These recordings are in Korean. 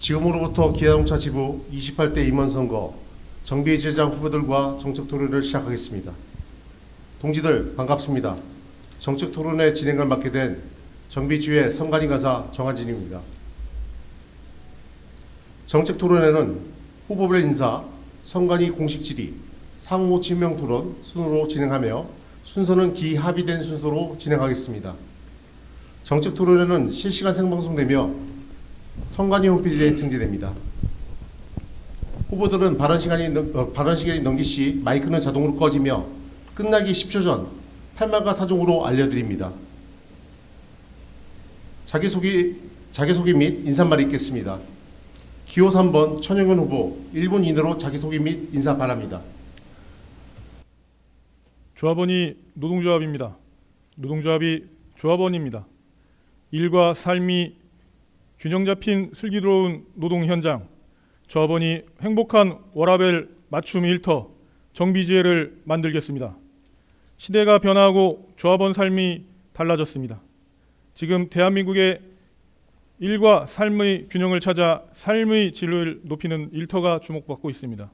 지금으로부터 기아자동차 지부 28대 임원 선거 정비제장 후보들과 정책 토론을 시작하겠습니다. 동지들 반갑습니다. 정책 토론의 진행을 맡게 된 정비주의 선관위 가사 정한진입니다. 정책 토론회는 후보별 인사, 선관위 공식 질의, 상호 지명 토론 순으로 진행하며 순서는 기합의된 순서로 진행하겠습니다. 정책 토론회는 실시간 생방송되며 선관위 홈페이지에 등재됩니다. 후보들은 발언 시간이 넘기 시 마이크는 자동으로 꺼지며 끝나기 10초 전 팔말과 타종으로 알려드립니다. 자기소개 및 인사말이 있겠습니다. 기호 3번 천영현 후보 1분 이내로 자기소개 및 인사 바랍니다. 조합원이 노동조합입니다. 노동조합이 조합원입니다. 일과 삶이 균형 잡힌 슬기로운 노동 현장, 조합원이 행복한 워라밸 맞춤 일터, 정비지혜를 만들겠습니다. 시대가 변화하고 조합원 삶이 달라졌습니다. 지금 대한민국의 일과 삶의 균형을 찾아 삶의 질을 높이는 일터가 주목받고 있습니다.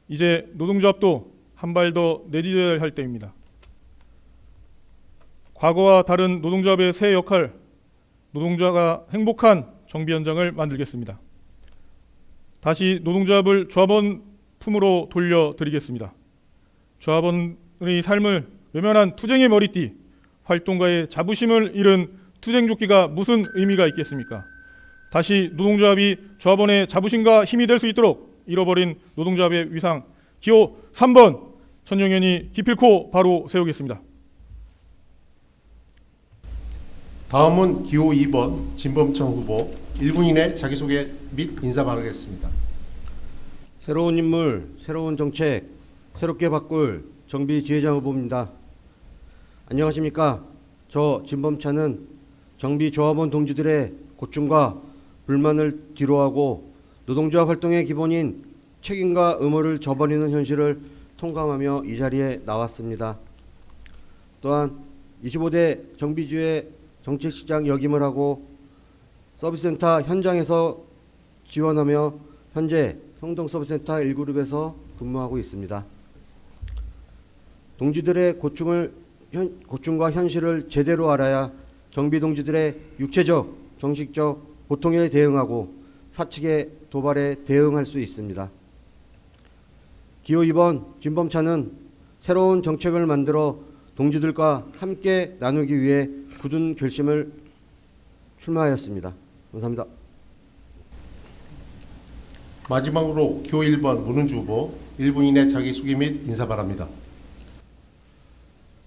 이제 노동조합도 한 발 더 내디뎌야 할 때입니다. 과거와 다른 노동조합의 새 역할, 노동자가 행복한 정비 현장을 만들겠습니다. 다시 노동조합을 조합원 품으로 돌려드리겠습니다. 조합원의 삶을 외면한 투쟁의 머리띠, 활동가의 자부심을 잃은 투쟁조끼가 무슨 의미가 있겠습니까? 다시 노동조합이 조합원의 자부심과 힘이 될 수 있도록 잃어버린 노동조합의 위상, 기호 3번 천영현이 기필코 바로 세우겠습니다. 다음은 기호 2번 진범청 후보 1분 이내 자기소개 및 인사 바라겠습니다. 새로운 인물, 새로운 정책, 새롭게 바꿀 정비지회장 후보입니다. 안녕하십니까? 저 진범찬은 정비조합원 동지들의 고충과 불만을 뒤로하고 노동조합 활동의 기본인 책임과 의무를 저버리는 현실을 통감하며 이 자리에 나왔습니다. 또한 25대 정비지회 정책실장 역임을 하고 서비스센터 현장에서 지원하며 현재 성동서비스센터 1그룹에서 근무하고 있습니다. 동지들의 고충과 현실을 제대로 알아야 정비동지들의 육체적, 정신적 고통에 대응하고 사측의 도발에 대응할 수 있습니다. 기호 2번 진범찬은 새로운 정책을 만들어 동지들과 함께 나누기 위해 굳은 결심을 출마하였습니다. 감사합니다. 마지막으로 기호 1번 문은주 후보 1분 이내 자기소개 및 인사 바랍니다.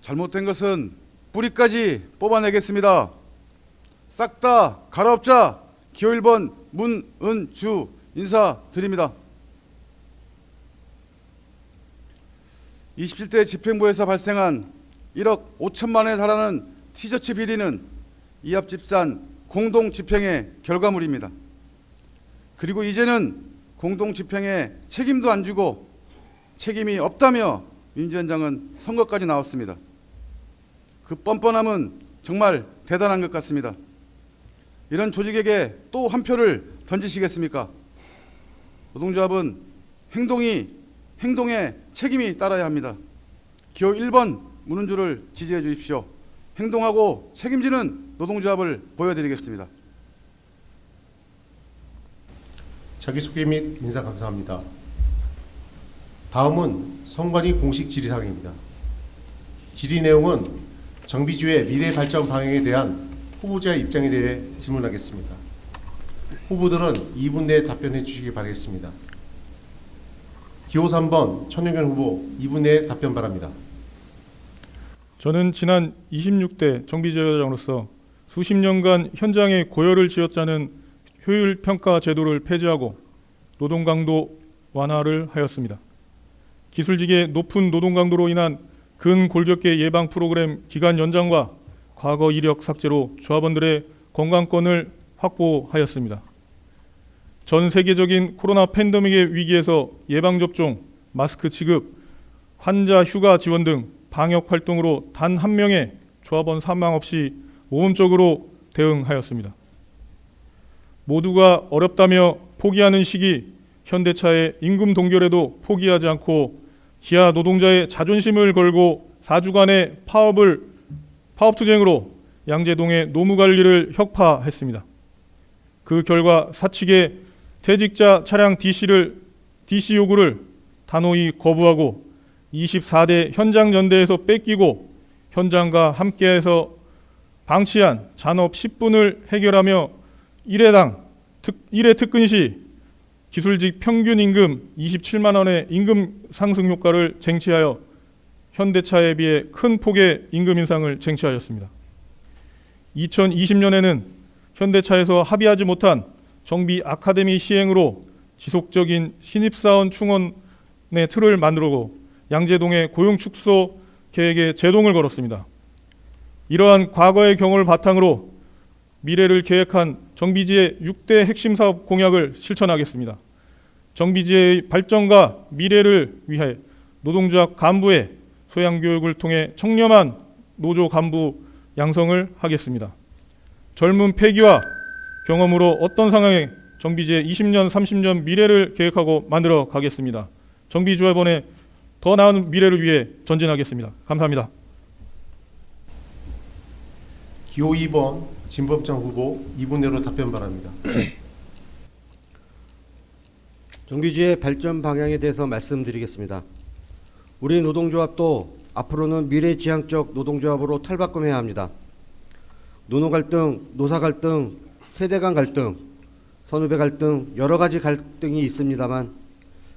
잘못된 것은 뿌리까지 뽑아내겠습니다. 싹 다 갈아엎자. 기호 1번 문은주 인사드립니다. 27대 집행부에서 발생한 1억 5천만 원에 달하는 티셔츠 비리는 이합집산 공동집행의 결과물입니다. 그리고 이제는 공동집행에 책임도 안 주고 책임이 없다며 민주연장은 선거까지 나왔습니다. 그 뻔뻔함은 정말 대단한 것 같습니다. 이런 조직에게 또 한 표를 던지시겠습니까? 노동조합은 행동에 책임이 따라야 합니다. 기호 1번 문은주를 지지해 주십시오. 행동하고 책임지는 노동조합을 보여드리겠습니다. 자기소개 및 인사 감사합니다. 다음은 선관위 공식 질의사항입니다. 질의 내용은 정비주의 미래 발전 방향에 대한 후보자의 입장에 대해 질문하겠습니다. 후보들은 2분 내에 답변해 주시기 바라겠습니다. 기호 3번 천영현 후보 2분 내에 답변 바랍니다. 저는 지난 26대 정비지회장으로서 수십 년간 현장의 고열을 쥐어짜는 효율평가 제도를 폐지하고 노동 강도 완화를 하였습니다. 기술직의 높은 노동 강도로 인한 근골격계 예방 프로그램 기간 연장과 과거 이력 삭제로 조합원들의 건강권을 확보하였습니다. 전 세계적인 코로나 팬데믹의 위기에서 예방접종, 마스크 지급, 환자 휴가 지원 등 방역 활동으로 단 한 명의 조합원 사망 없이 모범적으로 대응하였습니다. 모두가 어렵다며 포기하는 시기 현대차의 임금 동결에도 포기하지 않고 기아 노동자의 자존심을 걸고 4주간의 파업투쟁으로 양재동의 노무관리를 혁파했습니다. 그 결과 사측의 퇴직자 차량 DC 요구를 단호히 거부하고 24대 현장 연대에서 뺏기고 현장과 함께해서 방치한 잔업 10분을 해결하며 1회 특근 시 기술직 평균 임금 27만 원의 임금 상승 효과를 쟁취하여 현대차에 비해 큰 폭의 임금 인상을 쟁취하였습니다. 2020년에는 현대차에서 합의하지 못한 정비 아카데미 시행으로 지속적인 신입사원 충원의 틀을 만들고 양재동의 고용 축소 계획에 제동을 걸었습니다. 이러한 과거의 경험을 바탕으로 미래를 계획한 정비지의 6대 핵심 사업 공약을 실천하겠습니다. 정비지의 발전과 미래를 위해 노동조합 간부의 소양 교육을 통해 청렴한 노조 간부 양성을 하겠습니다. 젊은 패기와 경험으로 어떤 상황에 정비지의 20년, 30년 미래를 계획하고 만들어 가겠습니다. 정비조합원의 더 나은 미래를 위해 전진하겠습니다. 감사합니다. 기호 2번 진법장 후보 2분 내로 답변 바랍니다. 정비지의 발전 방향에 대해서 말씀드리겠습니다. 우리 노동조합도 앞으로는 미래지향적 노동조합으로 탈바꿈해야 합니다. 노노 갈등, 노사 갈등, 세대 간 갈등, 선후배 갈등, 여러 가지 갈등이 있습니다만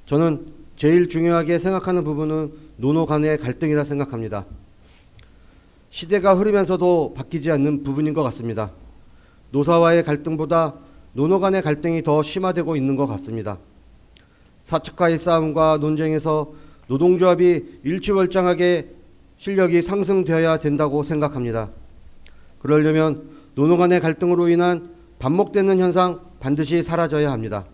저는 제일 중요하게 생각하는 부분은 노노 간의 갈등이라 생각합니다. 시대가 흐르면서도 바뀌지 않는 부분인 것 같습니다. 노사와의 갈등보다 노노 간의 갈등이 더 심화되고 있는 것 같습니다. 사측과의 싸움과 논쟁에서 노동조합이 일취월장하게 실력이 상승되어야 된다고 생각합니다. 그러려면 노노 간의 갈등으로 인한 반목되는 현상 반드시 사라져야 합니다.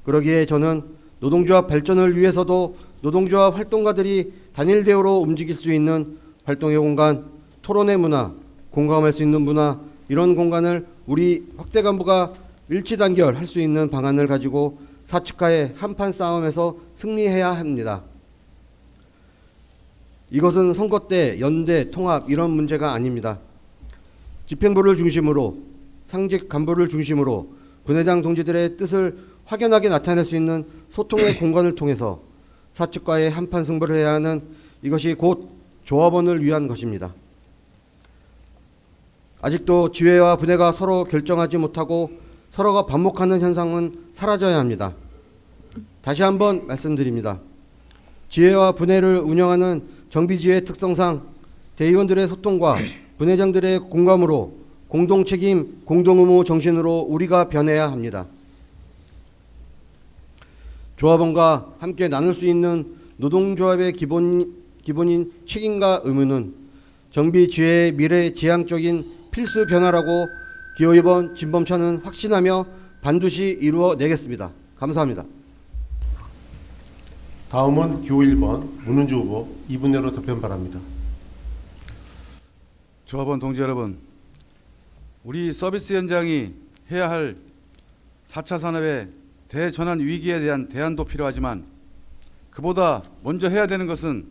그러기에 저는 노동조합 발전을 위해서도 노동조합 활동가들이 단일 대우로 움직일 수 있는 활동의 공간, 토론의 문화, 공감할 수 있는 문화, 이런 공간을 우리 확대 간부가 일치단결할 수 있는 방안을 가지고 사측과의 한판 싸움에서 승리해야 합니다. 이것은 선거 때 연대, 통합 이런 문제가 아닙니다. 집행부를 중심으로 상직 간부를 중심으로 분회장 동지들의 뜻을 확연하게 나타낼 수 있는 소통의 공간을 통해서 사측과의 한판 승부를 해야 하는 이것이 곧 조합원을 위한 것입니다. 아직도 지회와 분회가 서로 결정하지 못하고 서로가 반목하는 현상은 사라져야 합니다. 다시 한번 말씀드립니다. 지회와 분회를 운영하는 정비지회 특성상 대의원들의 소통과 분회장들의 공감으로 공동책임, 공동의무 정신으로 우리가 변해야 합니다. 조합원과 함께 나눌 수 있는 노동조합의 기본인 책임과 의무는 정비지회의 미래지향적인 필수 변화라고 기호 2번 진범차는 확신하며 반드시 이루어내겠습니다. 감사합니다. 다음은 기호 1번 문은주 후보 2분 내로 답변 바랍니다. 조합원 동지 여러분, 우리 서비스 현장이 해야 할 4차 산업의 대전환 위기에 대한 대안도 필요하지만 그보다 먼저 해야 되는 것은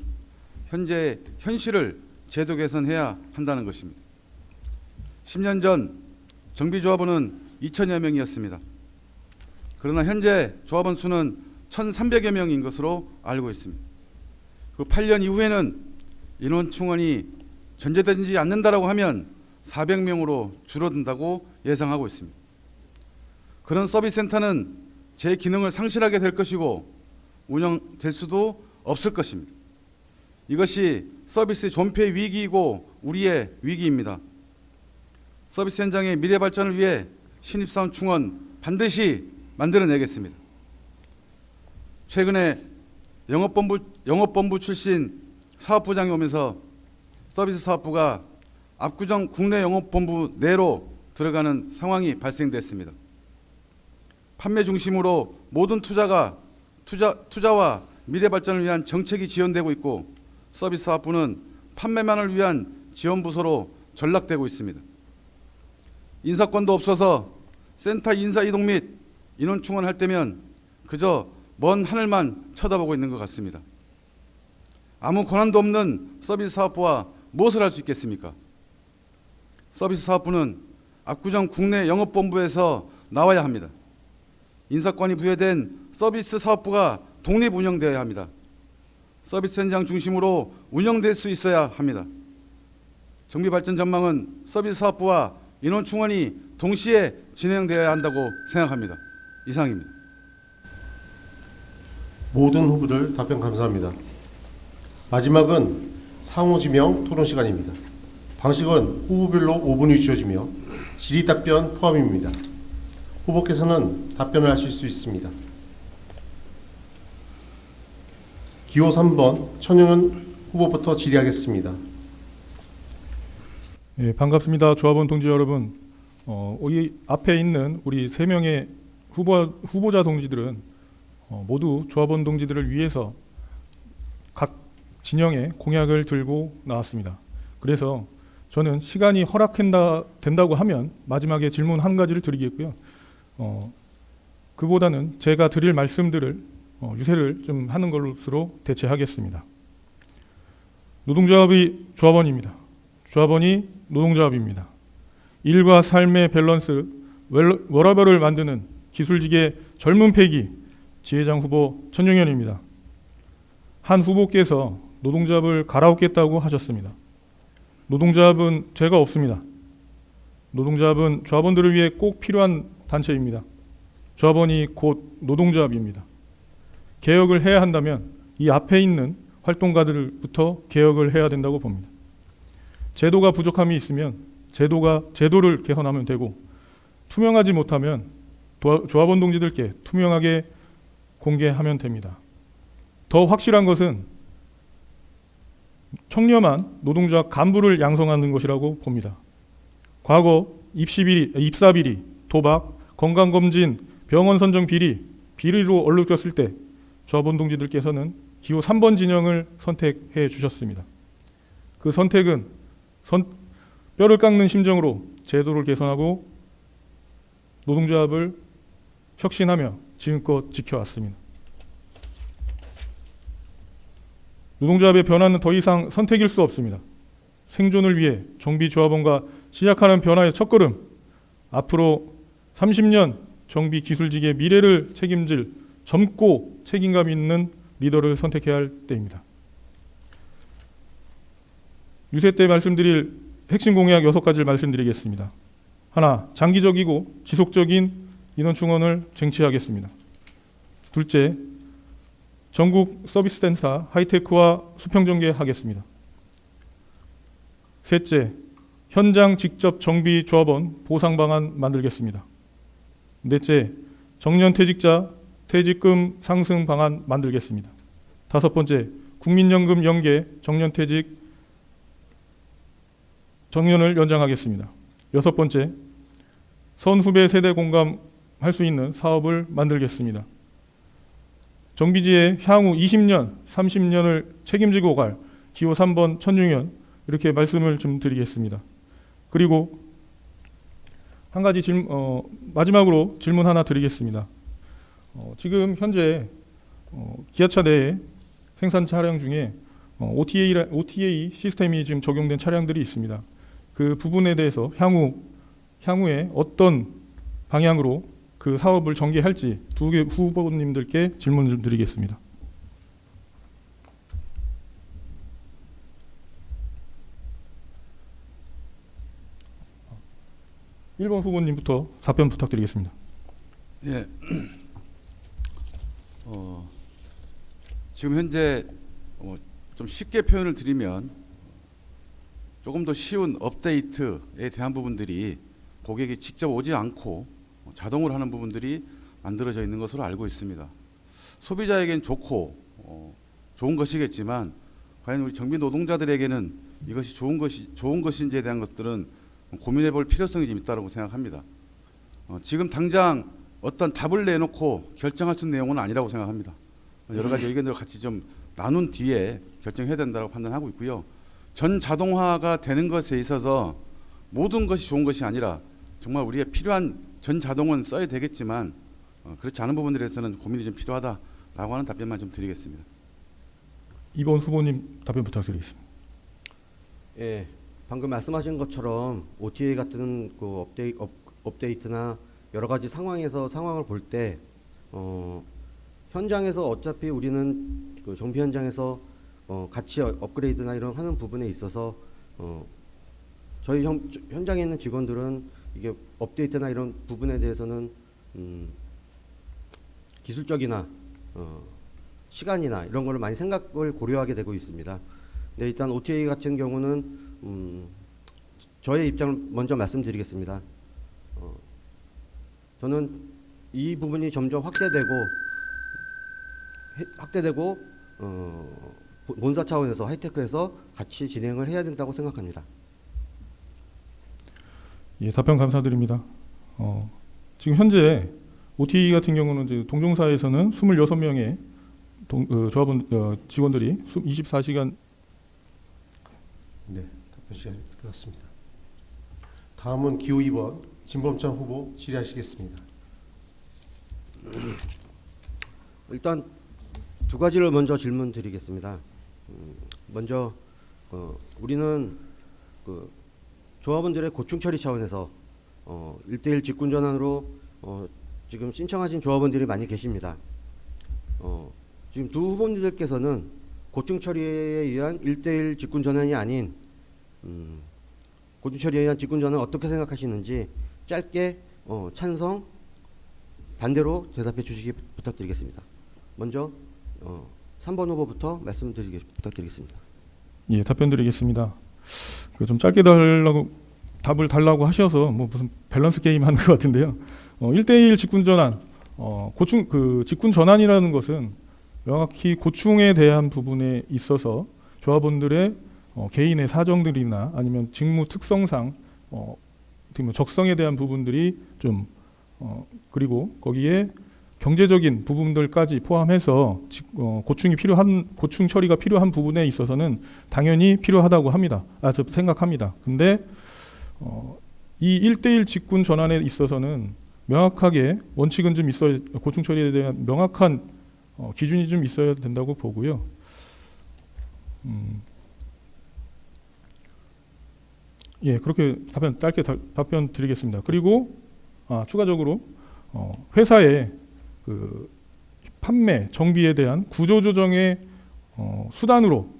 현재의 현실을 제도 개선해야 한다는 것입니다. 10년 전 정비조합원은 2천여 명이었습니다. 그러나 현재 조합원 수는 1,300여 명인 것으로 알고 있습니다. 그 8년 이후에는 인원 충원이 전제되지 않는다라고 하면 400명으로 줄어든다고 예상하고 있습니다. 그런 서비스 센터는 제 기능을 상실하게 될 것이고 운영될 수도 없을 것입니다. 이것이 서비스 존폐 위기이고 우리의 위기입니다. 서비스 현장의 미래 발전을 위해 신입사원 충원 반드시 만들어내겠습니다. 최근에 영업본부 출신 사업부장이 오면서 서비스 사업부가 압구정 국내 영업본부 내로 들어가는 상황이 발생됐습니다. 판매 중심으로 모든 투자와 미래 발전을 위한 정책이 지원되고 있고 서비스 사업부는 판매만을 위한 지원 부서로 전락되고 있습니다. 인사권도 없어서 센터 인사 이동 및 인원 충원할 때면 그저 먼 하늘만 쳐다보고 있는 것 같습니다. 아무 권한도 없는 서비스 사업부와 무엇을 할 수 있겠습니까? 서비스 사업부는 압구정 국내 영업본부에서 나와야 합니다. 인사권이 부여된 서비스 사업부가 독립 운영되어야 합니다. 서비스 현장 중심으로 운영될 수 있어야 합니다. 정비 발전 전망은 서비스 사업부와 인원 충원이 동시에 진행되어야 한다고 생각합니다. 이상입니다. 모든 후보들 답변 감사합니다. 마지막은 상호지명 토론 시간입니다. 방식은 후보별로 5분이 주어지며 질의답변 포함입니다. 후보께서는 답변을 하실 수 있습니다. 기호 3번 천영은 후보부터 질의하겠습니다. 예, 반갑습니다. 조합원 동지 여러분. 이 앞에 있는 우리 3명의 후보자 동지들은 모두 조합원 동지들을 위해서 각 진영의 공약을 들고 나왔습니다. 그래서 저는 시간이 허락된다고 하면 마지막에 질문 한 가지를 드리겠고요. 그보다는 제가 드릴 말씀들을 유세를 좀 하는 것으로 대체하겠습니다. 노동조합이 조합원입니다. 조합원이 노동조합입니다. 일과 삶의 밸런스, 워라밸을 만드는 기술직의 젊은 패기 지회장 후보 천용현입니다. 한 후보께서 노동조합을 갈아엎겠다고 하셨습니다. 노동조합은 죄가 없습니다. 노동조합은 조합원들을 위해 꼭 필요한 단체입니다. 조합원이 곧 노동조합입니다. 개혁을 해야 한다면 이 앞에 있는 활동가들부터 개혁을 해야 된다고 봅니다. 제도가 부족함이 있으면 제도를 개선하면 되고, 투명하지 못하면 조합원 동지들께 투명하게 공개하면 됩니다. 더 확실한 것은 청렴한 노동조합 간부를 양성하는 것이라고 봅니다. 과거 입사 비리, 도박, 건강검진, 병원 선정 비리로 얼룩졌을 때 조합원 동지들께서는 기호 3번 진영을 선택해 주셨습니다. 그 선택은 뼈를 깎는 심정으로 제도를 개선하고 노동조합을 혁신하며 지금껏 지켜왔습니다. 노동조합의 변화는 더 이상 선택일 수 없습니다. 생존을 위해 정비조합원과 시작하는 변화의 첫걸음, 앞으로 30년 정비 기술직의 미래를 책임질 젊고 책임감 있는 리더를 선택해야 할 때입니다. 유세 때 말씀드릴 핵심 공약 6가지를 말씀드리겠습니다. 하나, 장기적이고 지속적인 인원 충원을 쟁취하겠습니다. 둘째, 전국 서비스 센터 하이테크화 수평전개하겠습니다. 셋째, 현장 직접 정비 조합원 보상 방안 만들겠습니다. 넷째, 정년 퇴직자 퇴직금 상승 방안 만들겠습니다. 다섯 번째, 국민연금 연계 정년 퇴직 정년을 연장하겠습니다. 여섯 번째, 선후배 세대 공감할 수 있는 사업을 만들겠습니다. 정비지의 향후 20년, 30년을 책임지고 갈 기호 3번 천용현, 이렇게 말씀을 좀 드리겠습니다. 그리고 한 가지 마지막으로 질문 하나 드리겠습니다. 지금 현재 기아차 내에 생산 차량 중에 OTA 시스템이 지금 적용된 차량들이 있습니다. 그 부분에 대해서 향후에 어떤 방향으로 그 사업을 전개할지 두 개 후보님들께 질문 좀 드리겠습니다. 1번 후보님부터 답변 부탁드리겠습니다. 예. 지금 현재 좀 쉽게 표현을 드리면 조금 더 쉬운 업데이트에 대한 부분들이 고객이 직접 오지 않고 자동으로 하는 부분들이 만들어져 있는 것으로 알고 있습니다. 소비자에겐 좋고 좋은 것이겠지만 과연 우리 정비 노동자들에게는 이것이 좋은 것인지에 대한 것들은 고민해 볼 필요성이 좀 있다고 생각합니다. 지금 당장 어떤 답을 내놓고 결정할 수 있는 내용은 아니라고 생각합니다. 여러 가지 의견들을 같이 좀 나눈 뒤에 결정해야 된다고 판단하고 있고요. 전 자동화가 되는 것에 있어서 모든 것이 좋은 것이 아니라 정말 우리의 필요한 전 자동은 써야 되겠지만 그렇지 않은 부분들에서는 고민이 좀 필요하다라고 하는 답변만 좀 드리겠습니다. 이번 후보님 답변 부탁드리겠습니다. 예, 방금 말씀하신 것처럼 OTA 같은 그 업데이트나 여러 가지 상황을 볼 때 현장에서 어차피 우리는 그 정비 현장에서 같이 업그레이드나 이런 하는 부분에 있어서 저희 현장에 있는 직원들은 이게 업데이트나 이런 부분에 대해서는 기술적이나 시간이나 이런 걸 많이 생각을 고려하게 되고 있습니다. 네, 일단 OTA 같은 경우는 저의 입장을 먼저 말씀드리겠습니다. 저는 이 부분이 점점 확대되고 본사 차원에서 하이테크에서 같이 진행을 해야 된다고 생각합니다. 예, 답변 감사드립니다. 지금 현재 OTA 같은 경우는 이제 동종사에서는 26명의 조합원 직원들이 24시간 네, 답변 시간이 끝났습니다. 다음은 기호 2번 진범찬 후보 질의하시겠습니다. 일단 두 가지를 먼저 질문 드리겠습니다. 먼저 우리는 그 조합원들의 고충 처리 차원에서 1대1 직군 전환으로 지금 신청하신 조합원들이 많이 계십니다. 지금 두 후보님들께서는 고충 처리에 의한 1대1 직군 전환이 아닌 고충 처리에 의한 직군 전환 어떻게 생각하시는지 짧게 찬성, 반대로 대답해 주시기 부탁드리겠습니다. 먼저 3번 후보부터 부탁드리겠습니다. 예, 답변드리겠습니다. 좀 짧게 답을 달라고 하셔서 뭐 무슨 밸런스 게임 하는 것 같은데요. 1대1 직군 전환, 직군 전환이라는 것은 명확히 고충에 대한 부분에 있어서 조합원들의 개인의 사정들이나 아니면 직무 특성상 적성에 대한 부분들이 좀 그리고 거기에 경제적인 부분들까지 포함해서 고충 처리가 필요한 부분에 있어서는 당연히 필요하다고 합니다. 생각합니다. 근데 이 1대1 직군 전환에 있어서는 명확하게 원칙은 좀 있어야, 고충 처리에 대한 명확한 기준이 좀 있어야 된다고 보고요. 예, 그렇게 짧게 답변 드리겠습니다. 그리고 추가적으로 회사의 그 판매, 정비에 대한 구조조정의 수단으로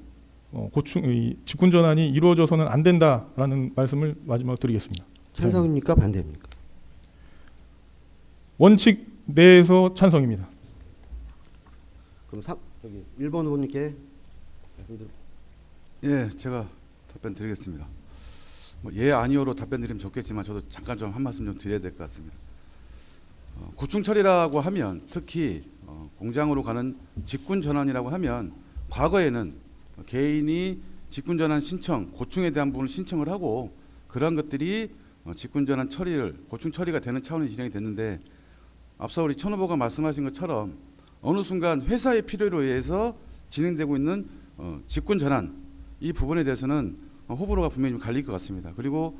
직군 전환이 이루어져서는 안 된다라는 말씀을 마지막으로 드리겠습니다. 찬성입니까? 반대입니까? 원칙 내에서 찬성입니다. 그럼 1번 후보님께 말씀드립니다. 예, 제가 답변 드리겠습니다. 예, 아니오로 답변 드리면 좋겠지만 저도 잠깐 좀 한 말씀 좀 드려야 될 것 같습니다. 고충 처리라고 하면 특히 공장으로 가는 직군 전환이라고 하면 과거에는 개인이 직군 전환 신청, 고충에 대한 부분을 신청을 하고 그런 것들이 직군 전환 고충 처리가 되는 차원이 진행이 됐는데 앞서 우리 천 후보가 말씀하신 것처럼 어느 순간 회사의 필요로 의해서 진행되고 있는 직군 전환 이 부분에 대해서는 호불호가 분명히 갈릴 것 같습니다. 그리고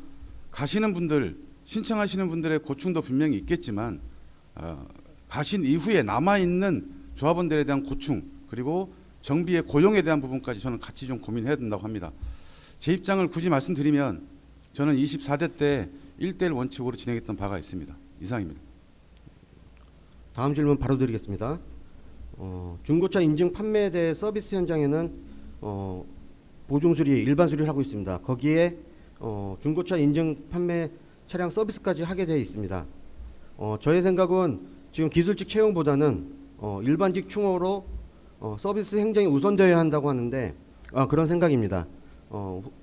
가시는 분들, 신청하시는 분들의 고충도 분명히 있겠지만 가신 이후에 남아있는 조합원들에 대한 고충 그리고 정비의 고용에 대한 부분까지 저는 같이 좀 고민해야 된다고 합니다. 제 입장을 굳이 말씀드리면 저는 24대 때 1대1 원칙으로 진행했던 바가 있습니다. 이상입니다. 다음 질문 바로 드리겠습니다. 중고차 인증 판매에 대해 서비스 현장에는 보증 수리, 일반 수리를 하고 있습니다. 거기에 중고차 인증 판매 차량 서비스까지 하게 되어 있습니다. 저의 생각은 지금 기술직 채용보다는 일반직 충원으로 서비스 행정이 우선되어야 한다고 하는데 그런 생각입니다.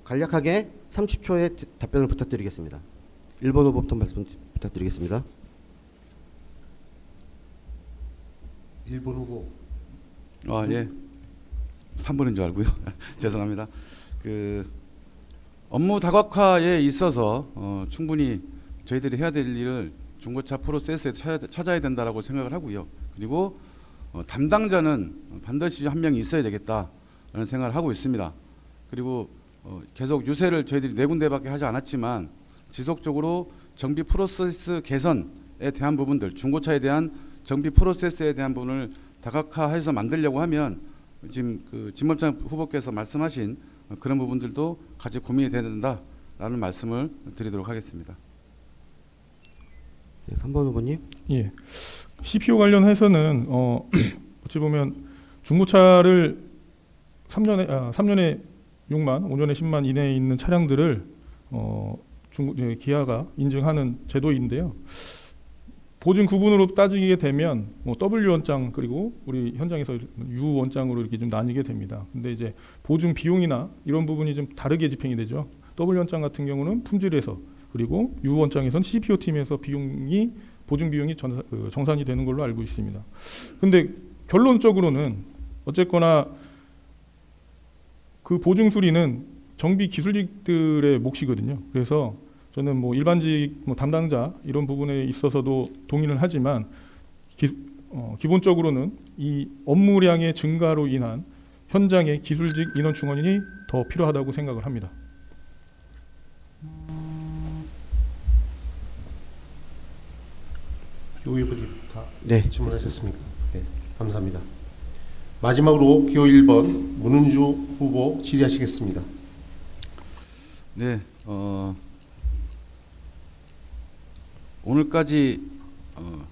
간략하게 30초의 답변을 부탁드리겠습니다. 1번 후보부터 말씀 부탁드리겠습니다. 1번 후보. 예. 3번인 줄 알고요. 죄송합니다. 업무 다각화에 있어서 충분히 저희들이 해야 될 일을 중고차 프로세스에 찾아야 된다라고 생각을 하고요. 그리고 담당자는 반드시 한 명이 있어야 되겠다라는 생각을 하고 있습니다. 그리고 계속 유세를 저희들이 4군데밖에 하지 않았지만 지속적으로 정비 프로세스 개선에 대한 부분들, 중고차에 대한 정비 프로세스에 대한 부분을 다각화해서 만들려고 하면 지금 그 진범장 후보께서 말씀하신 그런 부분들도 같이 고민이 돼야 된다라는 말씀을 드리도록 하겠습니다. 네, 3번 후보님. 예. CPO 관련해서는 어찌 보면 중고차를 3년에 6만, 5년에 10만 이내에 있는 차량들을 기아가 인증하는 제도인데요. 보증 구분으로 따지게 되면 뭐 W 원장 그리고 우리 현장에서 U 원장으로 이렇게 좀 나뉘게 됩니다. 근데 이제 보증 비용이나 이런 부분이 좀 다르게 집행이 되죠. W 원장 같은 경우는 품질에서, 그리고 U 원장에서는 CPO 팀에서 보증 비용이 정산이 되는 걸로 알고 있습니다. 근데 결론적으로는 어쨌거나 그 보증 수리는 정비 기술직들의 몫이거든요. 그래서 저는 뭐 일반직 담당자 이런 부분에 있어서도 동의는 하지만 기본적으로는 이 업무량의 증가로 인한 현장의 기술직 인원 충원이 더 필요하다고 생각을 합니다. 노 의원님 다 네. 질문하셨습니까? 네, 감사합니다. 마지막으로 기호 1번 문은주 후보 질의하시겠습니다. 네, 오늘까지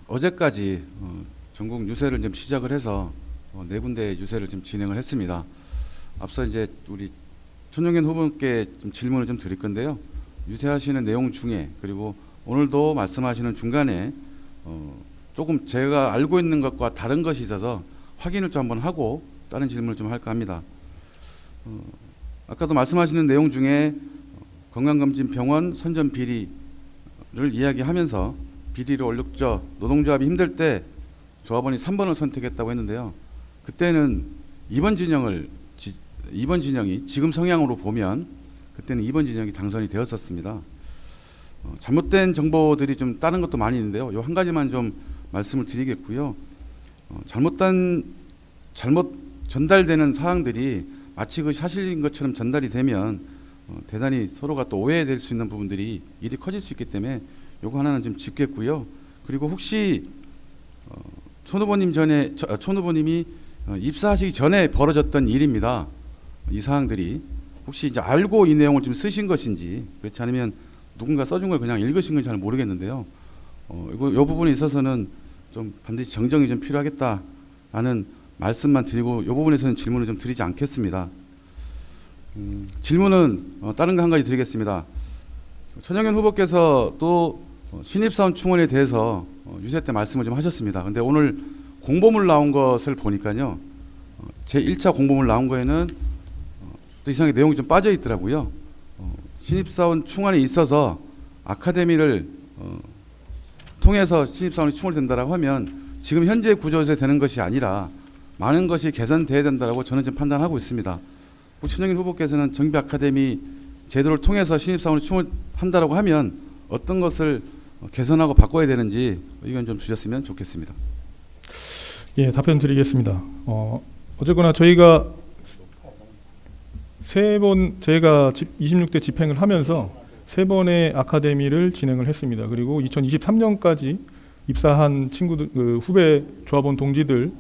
어제까지 전국 유세를 좀 시작을 해서 네 군데 유세를 좀 진행을 했습니다. 앞서 이제 우리 손영현 후보께 좀 질문을 좀 드릴 건데요. 유세하시는 내용 중에, 그리고 오늘도 말씀하시는 중간에 조금 제가 알고 있는 것과 다른 것이 있어서 확인을 좀 한번 하고 다른 질문을 좀 할까 합니다. 아까도 말씀하시는 내용 중에 건강검진 병원 선전 비리를 이야기하면서 비리를 올렸죠. 노동조합이 힘들 때 조합원이 3번을 선택했다고 했는데요. 그때는 2번 진영이 지금 성향으로 보면 그때는 2번 진영이 당선이 되었었습니다. 잘못된 정보들이 좀 다른 것도 많이 있는데요. 요 한 가지만 좀 말씀을 드리겠고요. 잘못 전달되는 사항들이 마치 그 사실인 것처럼 전달이 되면 대단히 서로가 또 오해될 수 있는 부분들이 일이 커질 수 있기 때문에 요거 하나는 좀 짚겠고요. 그리고 혹시 촌 후보님이 입사하시기 전에 벌어졌던 일입니다. 이 사항들이 혹시 이제 알고 이 내용을 좀 쓰신 것인지, 그렇지 않으면 누군가 써준 걸 그냥 읽으신 건지 잘 모르겠는데요. 이 부분에 있어서는 좀 반드시 정정이 좀 필요하겠다라는 말씀만 드리고, 이 부분에서는 질문을 좀 드리지 않겠습니다. 질문은 다른 거 한 가지 드리겠습니다. 천영현 후보께서 또 신입사원 충원에 대해서 유세 때 말씀을 좀 하셨습니다. 근데 오늘 공보물 나온 것을 보니까요, 제 1차 공보물 나온 거에는 또 이상하게 내용이 좀 빠져 있더라고요. 신입사원 충원에 있어서 아카데미를 통해서 신입사원이 충원된다라고 하면 지금 현재 구조에서 되는 것이 아니라 많은 것이 개선돼야 된다고 저는 좀 판단하고 있습니다. 천영인 후보께서는 정비 아카데미 제도를 통해서 신입사원을 충원한다라고 하면 어떤 것을 개선하고 바꿔야 되는지 의견 좀 주셨으면 좋겠습니다. 예, 답변 드리겠습니다. 어쨌거나 저희가 제가 26대 집행을 하면서 3번의 아카데미를 진행을 했습니다. 그리고 2023년까지 입사한 친구들, 후배 조합원 동지들에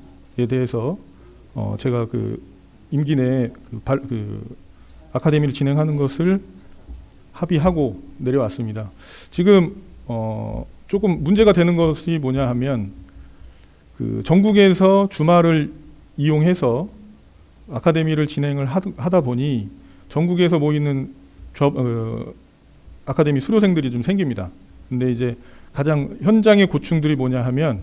대해서 제가 임기 내에 아카데미를 진행하는 것을 합의하고 내려왔습니다. 지금 조금 문제가 되는 것이 뭐냐 하면 전국에서 주말을 이용해서 아카데미를 진행을 하다 보니 전국에서 모이는 아카데미 수료생들이 좀 생깁니다. 근데 이제 가장 현장의 고충들이 뭐냐 하면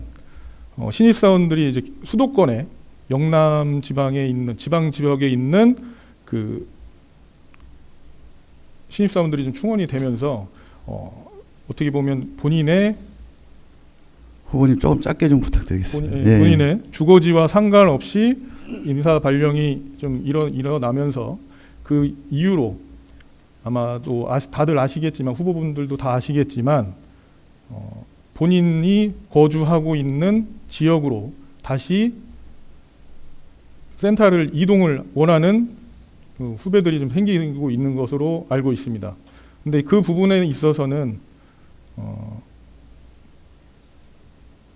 신입사원들이 이제 수도권에 영남 지방에 있는 지방 지역에 있는 신입사원들이 좀 충원이 되면서 어떻게 보면 본인의 후보님 조금 짧게 좀 부탁드리겠습니다. 본인의 주거지와 상관없이 인사 발령이 좀 일어나면서 그 이유로 아마도 다들 아시겠지만 후보분들도 다 아시겠지만 본인이 거주하고 있는 지역으로 다시 센터를 이동을 원하는 후배들이 좀 생기고 있는 것으로 알고 있습니다. 근데 그 부분에 있어서는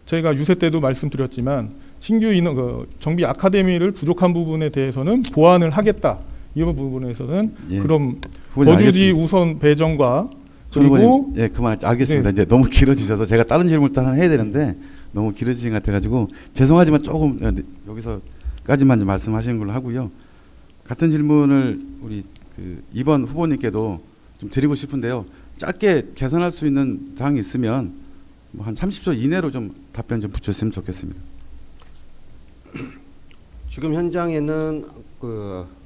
제가 유세 때도 말씀드렸지만 신규 인원 정비 아카데미를 부족한 부분에 대해서는 보완을 하겠다. 이 부분에서는 예. 그럼 후보님 거주지 알겠습니다. 우선 배정과 전 그리고 후보님, 예, 그만 알겠습니다. 이제 너무 길어지셔서 제가 다른 질문을 또 하나 해야 되는데 너무 길어지신 것 같아가지고 죄송하지만 조금 여기서까지만 좀 말씀하시는 걸로 하고요. 같은 질문을 우리 그 2번 후보님께도 좀 드리고 싶은데요. 짧게 개선할 수 있는 사항이 있으면 뭐 한 30초 이내로 좀 답변 좀 붙였으면 좋겠습니다. 지금 현장에는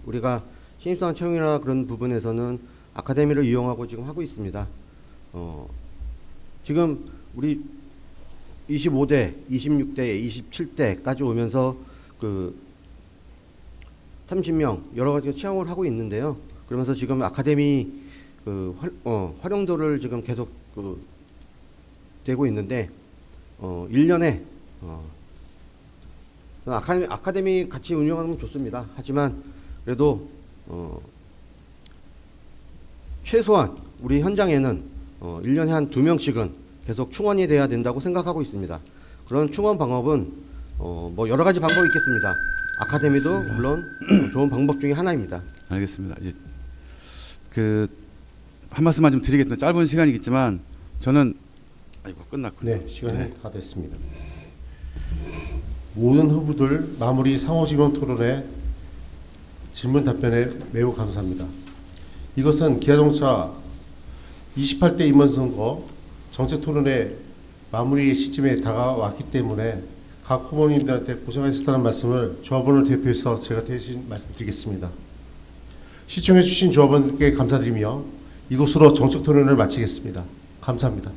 우리가 신입사원 채용이나 그런 부분에서는 아카데미를 이용하고 지금 하고 있습니다. 지금 우리 25대, 26대, 27대까지 오면서 30명 여러 가지 채용을 하고 있는데요. 그러면서 지금 아카데미 활용도를 지금 계속 되고 있는데 1년에 아카데미 같이 운영하면 좋습니다. 하지만 그래도 최소한 우리 현장에는 1년에 한 2명씩은 계속 충원이 돼야 된다고 생각하고 있습니다. 그런 충원 방법은 뭐 여러 가지 방법이 있겠습니다. 아카데미도 알겠습니다. 물론 좋은 방법 중에 하나입니다. 알겠습니다. 이제 한 말씀만 좀 드리겠습니다. 짧은 시간이겠지만 저는 끝났군요. 네, 시간이 다 됐습니다. 모든 후보들 마무리 상호지명 토론회 질문 답변에 매우 감사합니다. 이것은 기아자동차 28대 임원선거 정책 토론회 마무리 시점에 다가왔기 때문에 각 후보님들한테 고생하셨다는 말씀을 조합원을 대표해서 제가 대신 말씀드리겠습니다. 시청해 주신 조합원들께 감사드리며 이것으로 정책 토론을 마치겠습니다. 감사합니다.